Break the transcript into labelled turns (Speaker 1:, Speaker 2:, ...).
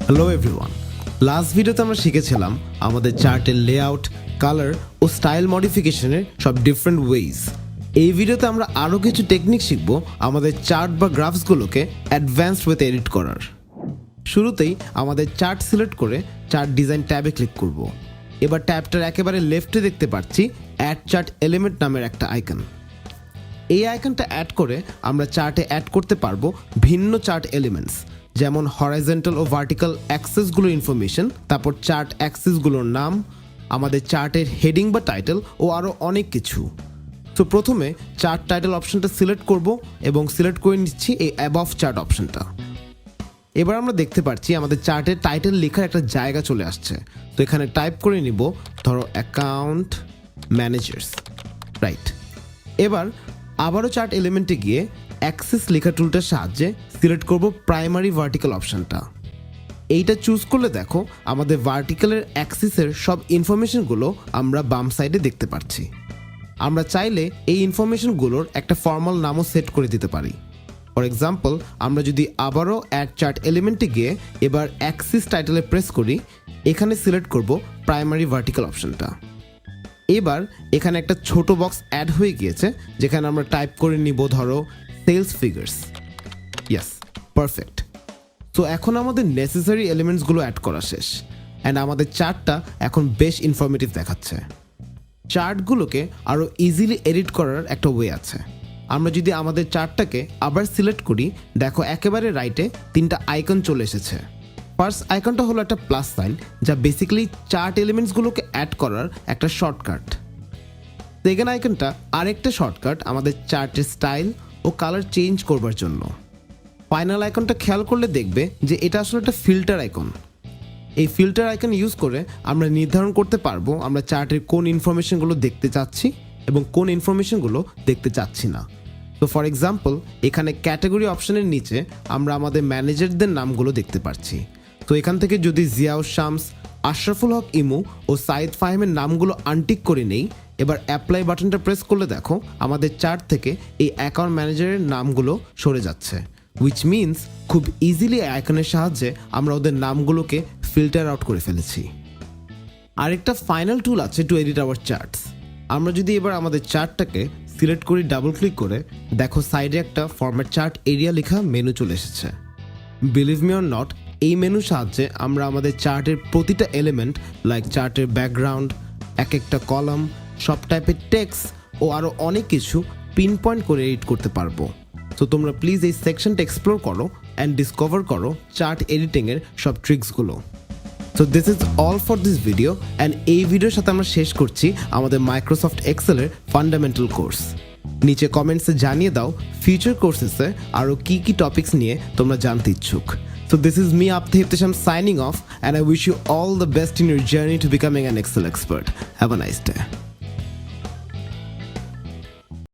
Speaker 1: Hello everyone, last ভিডিওতে আমরা শিখেছিলাম আমাদের চার্টের লেআউট, কালার ও স্টাইল মডিফিকেশনের সব ডিফারেন্ট ওয়েজ। এই ভিডিওতে আমরা আরও কিছু টেকনিক শিখব আমাদের চার্ট বা গ্রাফসগুলোকে অ্যাডভান্সড ওয়েতে এডিট করার। শুরুতেই আমাদের চার্ট সিলেক্ট করে চার্ট ডিজাইন ট্যাবে ক্লিক করব। এবার ট্যাবটার একেবারে লেফটে দেখতে পাচ্ছি অ্যাড চার্ট এলিমেন্ট নামের একটা আইকন। এই আইকনটা অ্যাড করে আমরা চার্টে অ্যাড করতে পারবো ভিন্ন চার্ট এলিমেন্টস, যেমন হরাইজন্টাল ও ভার্টিক্যাল অ্যাক্সেসগুলোর ইনফরমেশন, তারপর চার্ট অ্যাক্সেসগুলোর নাম, আমাদের চার্টের হেডিং বা টাইটেল ও আরও অনেক কিছু। তো প্রথমে চার্ট টাইটেল অপশনটা সিলেক্ট করব এবং সিলেক্ট করে নিচ্ছি এই অ্যাবভ চার্ট অপশনটা। এবার আমরা দেখতে পাচ্ছি আমাদের চার্টের টাইটেল লেখার একটা জায়গা চলে আসছে। তো এখানে টাইপ করে নিব, ধরো অ্যাকাউন্ট ম্যানেজার্স, রাইট। এবার আবারও চার্ট এলিমেন্টে গিয়ে অ্যাক্সেস লেখা টুলটার সাহায্যে সিলেক্ট করব প্রাইমারি ভার্টিক্যাল অপশনটা। এইটা চুজ করলে দেখো আমাদের ভার্টিক্যালের অ্যাক্সিসের সব ইনফরমেশনগুলো আমরা বাম সাইডে দেখতে পাচ্ছি। আমরা চাইলে এই ইনফরমেশনগুলোর একটা ফর্মাল নামও সেট করে দিতে পারি। ফর এক্সাম্পল, আমরা যদি আবারও অ্যাড চার্ট এলিমেন্টে গিয়ে এবার অ্যাক্সিস টাইটেলে প্রেস করি, এখানে সিলেক্ট করব প্রাইমারি ভার্টিক্যাল অপশনটা। এবার এখানে একটা ছোট বক্স অ্যাড হয়ে গিয়েছে, যেখানে আমরা টাইপ করে নিব ধরো সেলস ফিগার্স। Yes, perfect. তো এখন আমাদের নেসেসারি এলিমেন্টসগুলো অ্যাড করা শেষ অ্যান্ড আমাদের চার্টটা এখন বেশ ইনফরমেটিভ দেখাচ্ছে। চার্টগুলোকে আরও ইজিলি এডিট করার একটা ওয়ে আছে। আমরা যদি আমাদের চার্টটাকে আবার সিলেক্ট করি, দেখো একেবারে রাইটে তিনটা আইকন চলে এসেছে। ফার্স্ট আইকনটা হলো একটা প্লাস সাইন, যা বেসিক্যালি চার্ট এলিমেন্টসগুলোকে অ্যাড করার একটা শর্টকাট। সেকেন্ড আইকনটা আরেকটা শর্টকাট আমাদের চার্টের স্টাইল ও কালার চেঞ্জ করবার জন্য। ফাইনাল আইকনটা খেয়াল করলে দেখবে যে এটা আসলে একটা ফিল্টার আইকন। এই ফিল্টার আইকন ইউজ করে আমরা নির্ধারণ করতে পারবো আমরা চার্টের কোন ইনফরমেশনগুলো দেখতে চাচ্ছি এবং কোন ইনফরমেশনগুলো দেখতে চাচ্ছি না। তো ফর এক্সাম্পল, এখানে ক্যাটাগরি অপশনের নিচে আমরা আমাদের ম্যানেজারদের নামগুলো দেখতে পাচ্ছি। তো এখান থেকে যদি জিয়াউল শামস, আশরাফুল হক ইমু ও সাইদ ফাহিমের নামগুলো আনটিক করে নেই, এবার অ্যাপ্লাই বাটনটা প্রেস করলে দেখো আমাদের চার্ট থেকে এই অ্যাকাউন্ট ম্যানেজারের নামগুলো সরে যাচ্ছে, উইচ মিনস খুব ইজিলি আইকনের সাহায্যে আমরা ওদের নামগুলোকে ফিল্টার আউট করে ফেলেছি। আরেকটা ফাইনাল টুল আছে টু এডিট আওয়ার চার্টস। আমরা যদি এবার আমাদের চার্টটাকে সিলেক্ট করি ডাবল ক্লিক করে, দেখো সাইডে একটা ফরম্যাট চার্ট এরিয়া লেখা মেনু চলে এসেছে। বিলিভ মি অর নট, এই মেনুর সাহায্যে আমরা আমাদের চার্টের প্রতিটা এলিমেন্ট লাইক চার্টের ব্যাকগ্রাউন্ড, এক একটা কলাম, সব টাইপের টেক্সট ও আরও অনেক কিছু পিন পয়েন্ট করে এডিট করতে পারবো। তো তোমরা প্লিজ এই সেকশনটা এক্সপ্লোর করো অ্যান্ড ডিসকভার করো চার্ট এডিটিংয়ের সব ট্রিক্সগুলো। So this is all for this video and এই ভিডিওর সাথে আমরা শেষ করছি আমাদের মাইক্রোসফট এক্সেলের ফান্ডামেন্টাল কোর্স। নিচে কমেন্টসে জানিয়ে দাও ফিউচার কোর্সেসে আরও কী কী টপিক্স নিয়ে তোমরা জানতে ইচ্ছুক। So this is me, Apthe Ihtisham, signing off, and I wish you all the best in your journey to becoming an Excel expert. Have a nice day.